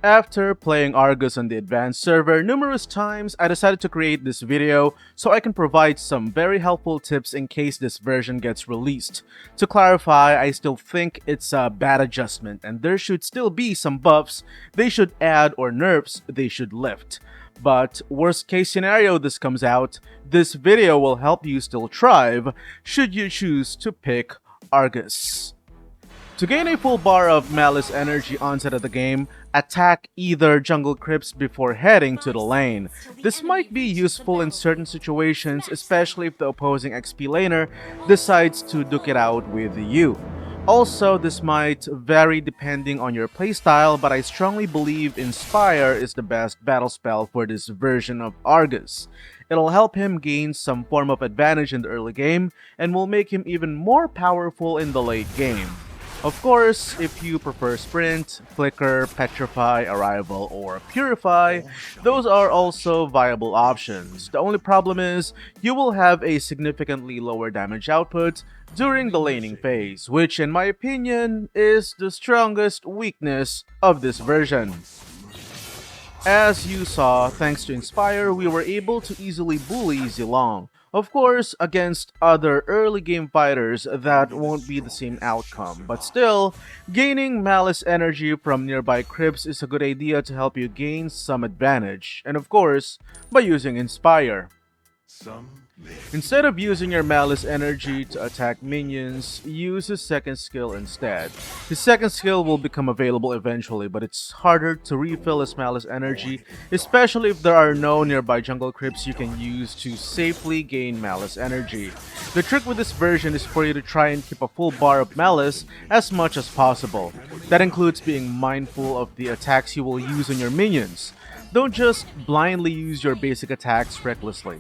After playing Argus on the advanced server numerous times, I decided to create this video so I can provide some very helpful tips in case this version gets released. To clarify, I still think it's a bad adjustment and there should still be some buffs they should add or nerfs they should lift. But worst case scenario this comes out, this video will help you still thrive should you choose to pick Argus. To gain a full bar of Malice energy onset of the game, attack either jungle crypts before heading to the lane. This might be useful in certain situations, especially if the opposing XP laner decides to duke it out with you. Also, this might vary depending on your playstyle, but I strongly believe Inspire is the best battle spell for this version of Argus. It'll help him gain some form of advantage in the early game, and will make him even more powerful in the late game. Of course, if you prefer Sprint, Flicker, Petrify, Arrival, or Purify, those are also viable options. The only problem is, you will have a significantly lower damage output during the laning phase, which in my opinion is the strongest weakness of this version. As you saw, thanks to Inspire, we were able to easily bully Zilong. Of course, against other early game fighters, that won't be the same outcome, but still, gaining Malice energy from nearby crypts is a good idea to help you gain some advantage, and of course, by using Inspire. Instead of using your Malice energy to attack minions, use his second skill instead. His second skill will become available eventually, but it's harder to refill his Malice energy, especially if there are no nearby jungle crypts you can use to safely gain Malice energy. The trick with this version is for you to try and keep a full bar of Malice as much as possible. That includes being mindful of the attacks you will use on your minions. Don't just blindly use your basic attacks recklessly.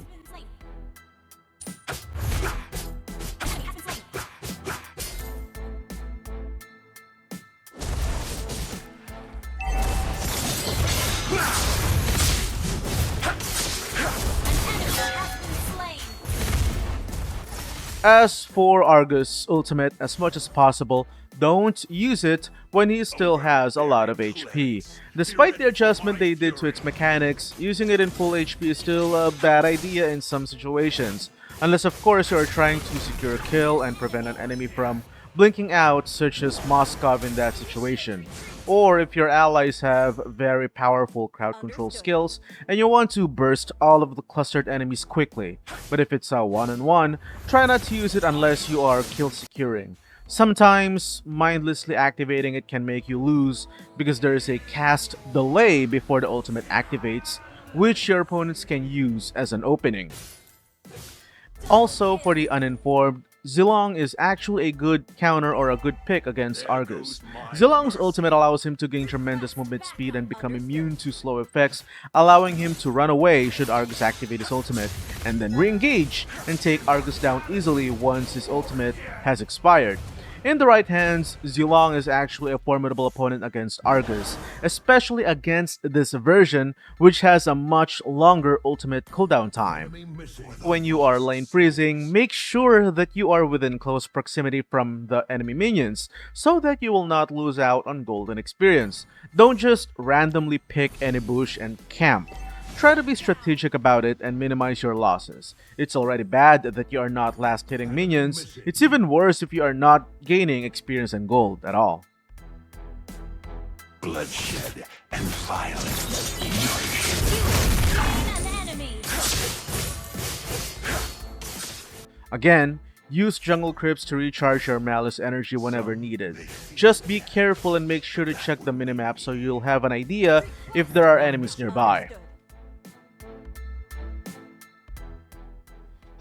As for Argus' ultimate, as much as possible, don't use it when he still has a lot of HP. Despite the adjustment they did to its mechanics, using it in full HP is still a bad idea in some situations. Unless of course you are trying to secure a kill and prevent an enemy from blinking out, such as Moskov in that situation. Or if your allies have very powerful crowd control skills and you want to burst all of the clustered enemies quickly. But if it's a one-on-one, try not to use it unless you are kill securing. Sometimes, mindlessly activating it can make you lose because there is a cast delay before the ultimate activates, which your opponents can use as an opening. Also, for the uninformed, Zilong is actually a good counter or a good pick against Argus. Zilong's ultimate allows him to gain tremendous movement speed and become immune to slow effects, allowing him to run away should Argus activate his ultimate, and then re-engage and take Argus down easily once his ultimate has expired. In the right hands, Zilong is actually a formidable opponent against Argus, especially against this version, which has a much longer ultimate cooldown time. When you are lane freezing, make sure that you are within close proximity from the enemy minions, so that you will not lose out on golden experience. Don't just randomly pick any bush and camp. Try to be strategic about it and minimize your losses. It's already bad that you are not last hitting minions. It's even worse if you are not gaining experience and gold at all. Bloodshed and violence. Again, use jungle crypts to recharge your Malice energy whenever needed. Just be careful and make sure to check the minimap so you'll have an idea if there are enemies nearby.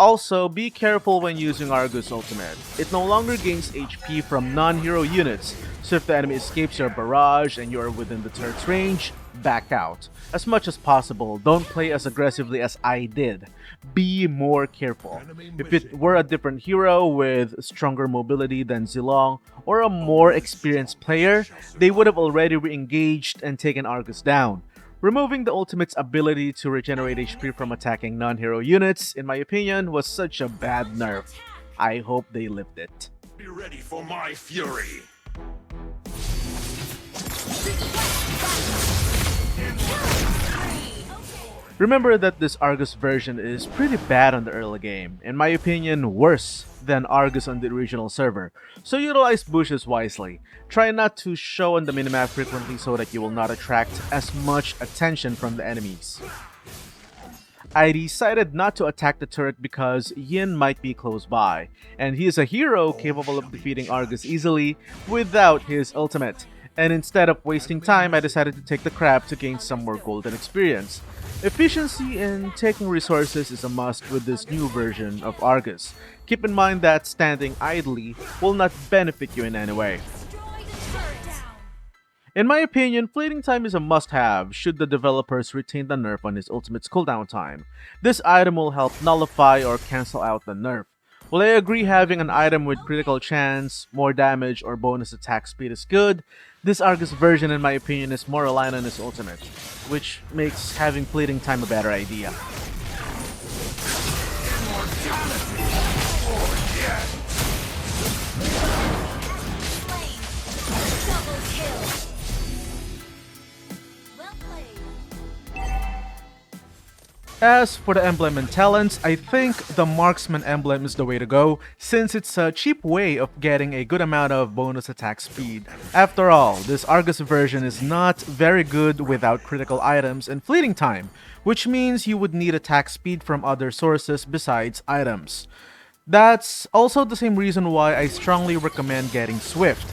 Also, be careful when using Argus' ultimate. It no longer gains HP from non-hero units, so if the enemy escapes your barrage and you are within the turret's range, back out. As much as possible, don't play as aggressively as I did. Be more careful. If it were a different hero with stronger mobility than Zilong, or a more experienced player, they would have already re-engaged and taken Argus down. Removing the ultimate's ability to regenerate HP from attacking non-hero units, in my opinion, was such a bad nerf. I hope they lift it. Be ready for my fury. Remember that this Argus version is pretty bad on the early game, in my opinion worse than Argus on the original server, so utilize bushes wisely. Try not to show on the minimap frequently so that you will not attract as much attention from the enemies. I decided not to attack the turret because Yin might be close by, and he is a hero capable of defeating Argus easily without his ultimate, and instead of wasting time I decided to take the crab to gain some more golden experience. Efficiency in taking resources is a must with this new version of Argus. Keep in mind that standing idly will not benefit you in any way. In my opinion, fleeting time is a must-have should the developers retain the nerf on his ultimate's cooldown time. This item will help nullify or cancel out the nerf. While I agree having an item with critical chance, more damage, or bonus attack speed is good, this Argus version in my opinion is more aligned on his ultimate, which makes having fleeting time a better idea. As for the emblem and talents, I think the marksman emblem is the way to go, since it's a cheap way of getting a good amount of bonus attack speed. After all, this Argus version is not very good without critical items and fleeting time, which means you would need attack speed from other sources besides items. That's also the same reason why I strongly recommend getting Swift.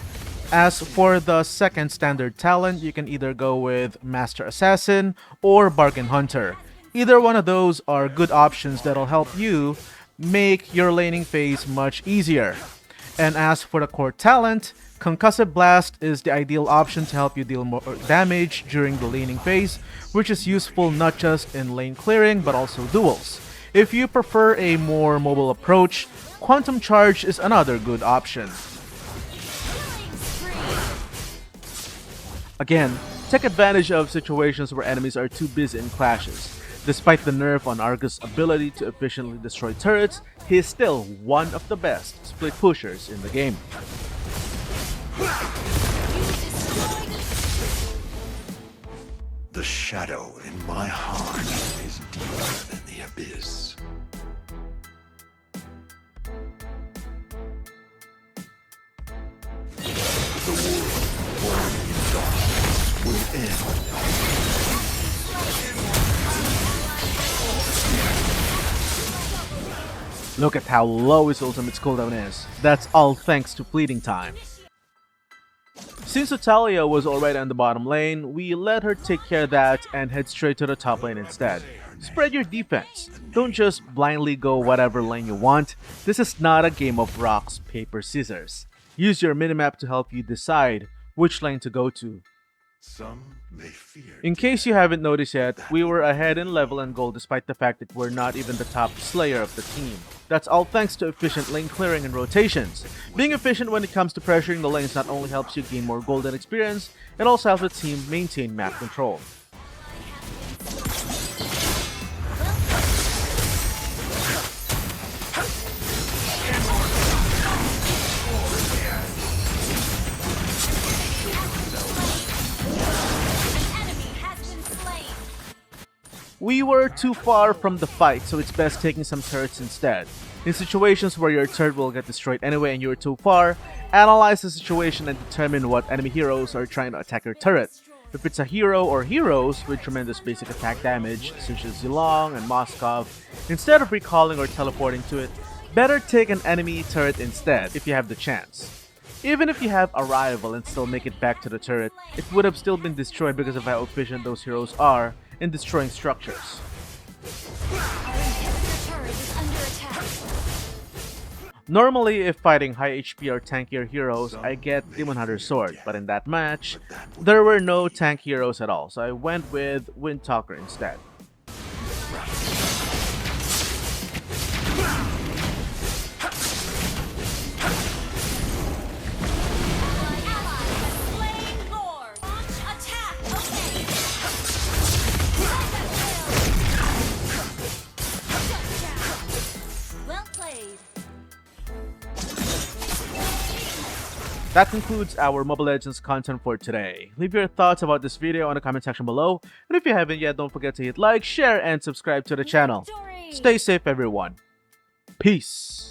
As for the second standard talent, you can either go with Master Assassin or Bargain Hunter. Either one of those are good options that'll help you make your laning phase much easier. And as for the core talent, Concussive Blast is the ideal option to help you deal more damage during the laning phase, which is useful not just in lane clearing but also duels. If you prefer a more mobile approach, Quantum Charge is another good option. Again, take advantage of situations where enemies are too busy in clashes. Despite the nerf on Argus' ability to efficiently destroy turrets, he is still one of the best split pushers in the game. The shadow in my heart is deeper than the abyss. The world born in darkness will end. Look at how low his ultimate's cooldown is. That's all thanks to fleeting time. Since Italia was already on the bottom lane, we let her take care of that and head straight to the top lane instead. Spread your defense. Don't just blindly go whatever lane you want. This is not a game of rocks, paper, scissors. Use your minimap to help you decide which lane to go to. Some may fear. In case you haven't noticed yet, we were ahead in level and gold despite the fact that we're not even the top slayer of the team. That's all thanks to efficient lane clearing and rotations. Being efficient when it comes to pressuring the lanes not only helps you gain more golden experience, it also helps the team maintain map control. We were too far from the fight, so it's best taking some turrets instead. In situations where your turret will get destroyed anyway and you're too far, analyze the situation and determine what enemy heroes are trying to attack your turret. If it's a hero or heroes with tremendous basic attack damage, such as Zilong and Moskov, instead of recalling or teleporting to it, better take an enemy turret instead if you have the chance. Even if you have a rival and still make it back to the turret, it would have still been destroyed because of how efficient those heroes are in destroying structures. Normally, if fighting high HP or tankier heroes, I get Demon Hunter's Sword, but in that match, there were no tank heroes at all, so I went with Windtalker instead. That concludes our Mobile Legends content for today. Leave your thoughts about this video in the comment section below. And if you haven't yet, don't forget to hit like, share, and subscribe to the channel. Stay safe, everyone. Peace.